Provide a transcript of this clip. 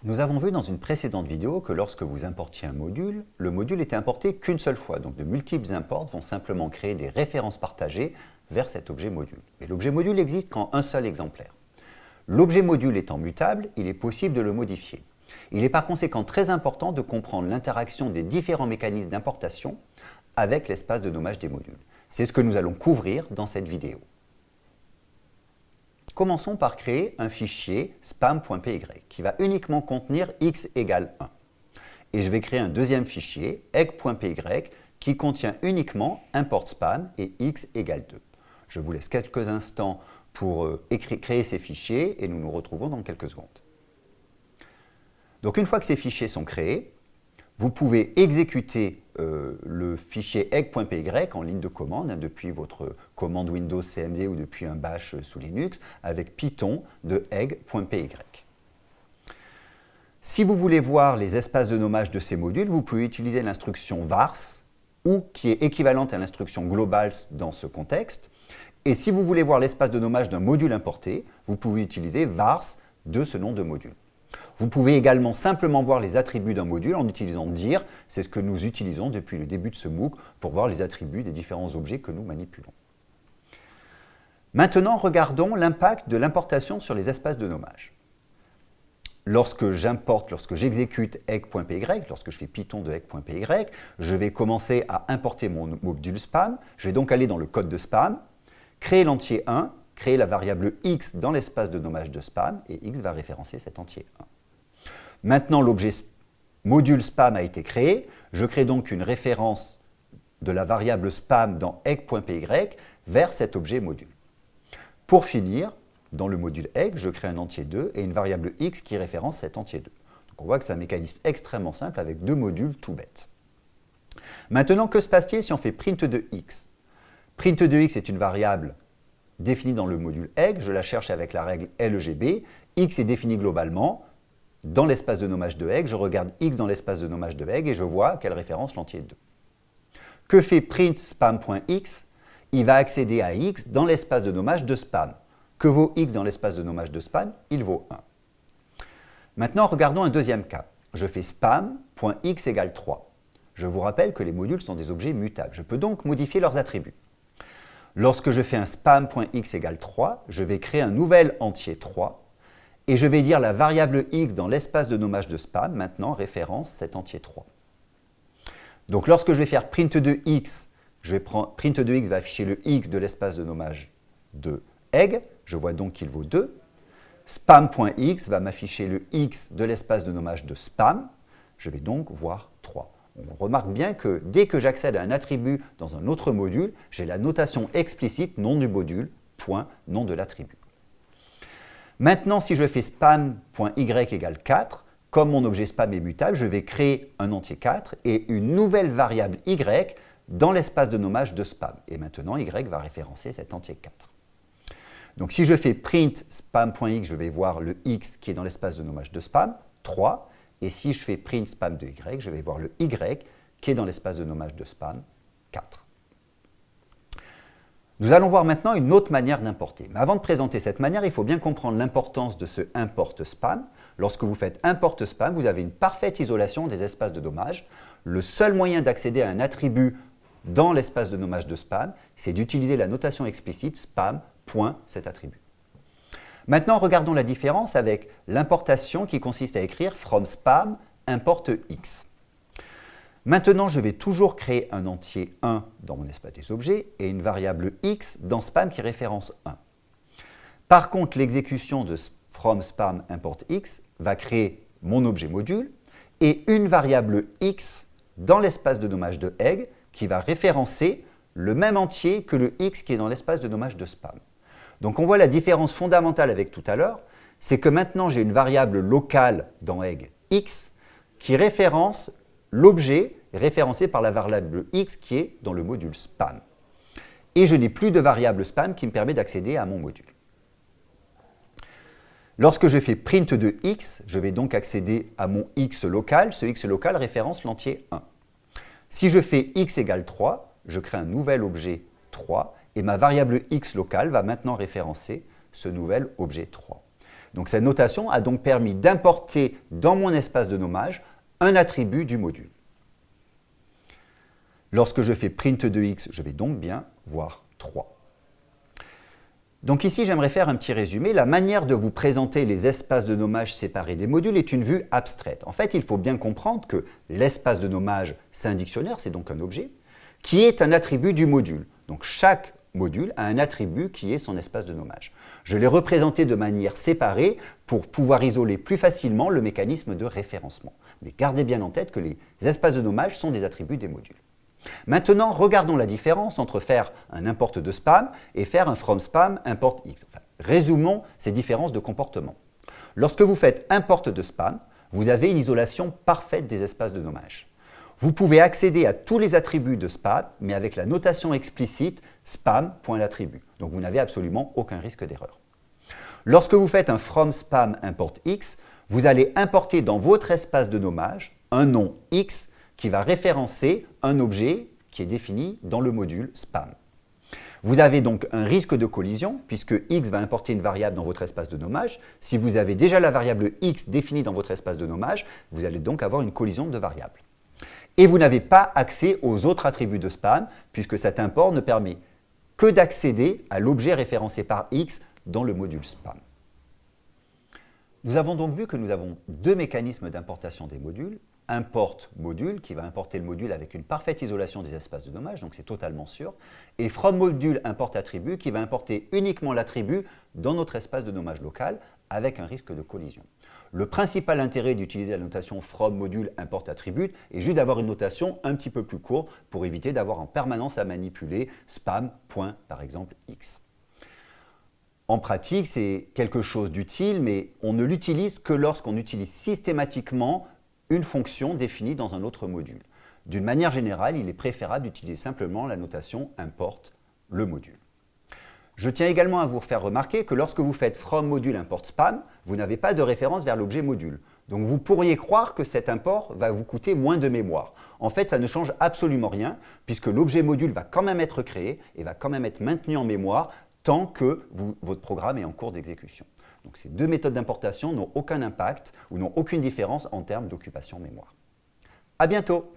Nous avons vu dans une précédente vidéo que lorsque vous importiez un module, le module était importé qu'une seule fois. Donc de multiples imports vont simplement créer des références partagées vers cet objet module. Mais l'objet module n'existe qu'en un seul exemplaire. L'objet module étant mutable, il est possible de le modifier. Il est par conséquent très important de comprendre l'interaction des différents mécanismes d'importation avec l'espace de nommage des modules. C'est ce que nous allons couvrir dans cette vidéo. Commençons par créer un fichier spam.py qui va uniquement contenir x égale 1. Et je vais créer un deuxième fichier egg.py qui contient uniquement import spam et x égale 2. Je vous laisse quelques instants pour créer ces fichiers et nous nous retrouvons dans quelques secondes. Donc une fois que ces fichiers sont créés, vous pouvez exécuter le fichier egg.py en ligne de commande, depuis votre commande Windows CMD ou depuis un bash sous Linux, avec Python de egg.py. Si vous voulez voir les espaces de nommage de ces modules, vous pouvez utiliser l'instruction vars, ou qui est équivalente à l'instruction globals dans ce contexte. Et si vous voulez voir l'espace de nommage d'un module importé, vous pouvez utiliser vars de ce nom de module. Vous pouvez également simplement voir les attributs d'un module en utilisant dir, c'est ce que nous utilisons depuis le début de ce MOOC pour voir les attributs des différents objets que nous manipulons. Maintenant, regardons l'impact de l'importation sur les espaces de nommage. Lorsque j'exécute egg.py, lorsque je fais Python de egg.py, je vais commencer à importer mon module spam. Je vais donc aller dans le code de spam, créer l'entier 1, créer la variable x dans l'espace de nommage de spam, et x va référencer cet entier 1. Maintenant, l'objet module spam a été créé. Je crée donc une référence de la variable spam dans egg.py vers cet objet module. Pour finir, dans le module egg, je crée un entier 2 et une variable x qui référence cet entier 2. Donc on voit que c'est un mécanisme extrêmement simple avec deux modules tout bêtes. Maintenant, que se passe-t-il si on fait print de x? Print de x est une variable définie dans le module egg. Je la cherche avec la règle LEGB. X est défini globalement. Dans l'espace de nommage de egg, je regarde x dans l'espace de nommage de egg et je vois qu'elle référence l'entier 2. Que fait print spam.x? Il va accéder à x dans l'espace de nommage de spam. Que vaut x dans l'espace de nommage de spam? Il vaut 1. Maintenant, regardons un deuxième cas. Je fais spam.x égale 3. Je vous rappelle que les modules sont des objets mutables. Je peux donc modifier leurs attributs. Lorsque je fais un spam.x égale 3, je vais créer un nouvel entier 3 et je vais dire la variable x dans l'espace de nommage de spam, maintenant référence cet entier 3. Donc lorsque je vais faire print de x, print de x va afficher le x de l'espace de nommage de egg, je vois donc qu'il vaut 2. Spam.x va m'afficher le x de l'espace de nommage de spam, je vais donc voir 3. On remarque bien que dès que j'accède à un attribut dans un autre module, j'ai la notation explicite nom du module, point, nom de l'attribut. Maintenant, si je fais spam.y égale 4, comme mon objet spam est mutable, je vais créer un entier 4 et une nouvelle variable y dans l'espace de nommage de spam. Et maintenant, y va référencer cet entier 4. Donc si je fais print spam.x, je vais voir le x qui est dans l'espace de nommage de spam, 3. Et si je fais print spam de y, je vais voir le y qui est dans l'espace de nommage de spam, 4. Nous allons voir maintenant une autre manière d'importer. Mais avant de présenter cette manière, il faut bien comprendre l'importance de ce import spam. Lorsque vous faites import spam, vous avez une parfaite isolation des espaces de nommage. Le seul moyen d'accéder à un attribut dans l'espace de nommage de spam, c'est d'utiliser la notation explicite spam, point, cet attribut. Maintenant, regardons la différence avec l'importation qui consiste à écrire from spam import x. Maintenant, je vais toujours créer un entier 1 dans mon espace des objets et une variable x dans spam qui référence 1. Par contre, l'exécution de from spam import x va créer mon objet module et une variable x dans l'espace de nommage de egg qui va référencer le même entier que le x qui est dans l'espace de nommage de spam. Donc on voit la différence fondamentale avec tout à l'heure, c'est que maintenant j'ai une variable locale dans egg x qui référence l'objet référencé par la variable x qui est dans le module spam. Et je n'ai plus de variable spam qui me permet d'accéder à mon module. Lorsque je fais print de x, je vais donc accéder à mon x local. Ce x local référence l'entier 1. Si je fais x égale 3, je crée un nouvel objet 3 et ma variable x locale va maintenant référencer ce nouvel objet 3. Donc cette notation a donc permis d'importer dans mon espace de nommage un attribut du module. Lorsque je fais print de x, je vais donc bien voir 3. Donc ici, j'aimerais faire un petit résumé. La manière de vous présenter les espaces de nommage séparés des modules est une vue abstraite. En fait, il faut bien comprendre que l'espace de nommage, c'est un dictionnaire, c'est donc un objet, qui est un attribut du module. Donc chaque module a un attribut qui est son espace de nommage. Je l'ai représenté de manière séparée pour pouvoir isoler plus facilement le mécanisme de référencement. Mais gardez bien en tête que les espaces de nommage sont des attributs des modules. Maintenant, regardons la différence entre faire un import de spam et faire un from spam import x. Enfin, résumons ces différences de comportement. Lorsque vous faites import de spam, vous avez une isolation parfaite des espaces de nommage. Vous pouvez accéder à tous les attributs de spam, mais avec la notation explicite spam.l'attribut. Donc vous n'avez absolument aucun risque d'erreur. Lorsque vous faites un from spam import x, vous allez importer dans votre espace de nommage un nom x qui va référencer un objet qui est défini dans le module spam. Vous avez donc un risque de collision puisque x va importer une variable dans votre espace de nommage. Si vous avez déjà la variable x définie dans votre espace de nommage, vous allez donc avoir une collision de variables. Et vous n'avez pas accès aux autres attributs de spam puisque cet import ne permet que d'accéder à l'objet référencé par x dans le module spam. Nous avons donc vu que nous avons deux mécanismes d'importation des modules. Import module, qui va importer le module avec une parfaite isolation des espaces de nommage, donc c'est totalement sûr, et from module import attribut, qui va importer uniquement l'attribut dans notre espace de nommage local, avec un risque de collision. Le principal intérêt d'utiliser la notation from module import attribut est juste d'avoir une notation un petit peu plus courte pour éviter d'avoir en permanence à manipuler spam, point, par exemple, x. En pratique, c'est quelque chose d'utile, mais on ne l'utilise que lorsqu'on utilise systématiquement une fonction définie dans un autre module. D'une manière générale, il est préférable d'utiliser simplement la notation import le module. Je tiens également à vous faire remarquer que lorsque vous faites from module import spam, vous n'avez pas de référence vers l'objet module. Donc vous pourriez croire que cet import va vous coûter moins de mémoire. En fait, ça ne change absolument rien puisque l'objet module va quand même être créé et va quand même être maintenu en mémoire tant que votre programme est en cours d'exécution. Donc ces deux méthodes d'importation n'ont aucun impact ou n'ont aucune différence en termes d'occupation mémoire. À bientôt!